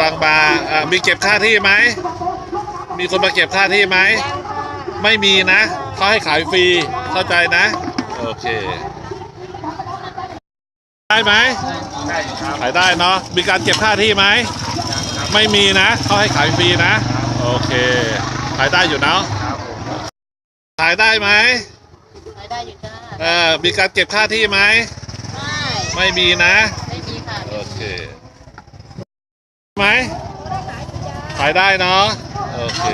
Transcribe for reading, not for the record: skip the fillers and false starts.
ำลังมามีเก็บค่าที่ไหมมีคนมาเก็บค่าที่ไหมไม่มีนะเขาให้ขายฟรีเข้าใจนะโอเคได้ไหมได้ขายได้เนาะมีการเก็บค่าที่ไหมไม่มีนะเขาให้ขายฟรีนะโอเคขายได้อยู่เนาะขายได้ไหมขายได้อยู่จ้ามีการเก็บค่าที่ไหมไม่มีนะไม่มีค่ะโอเคไหมขายได้เนาะโอเค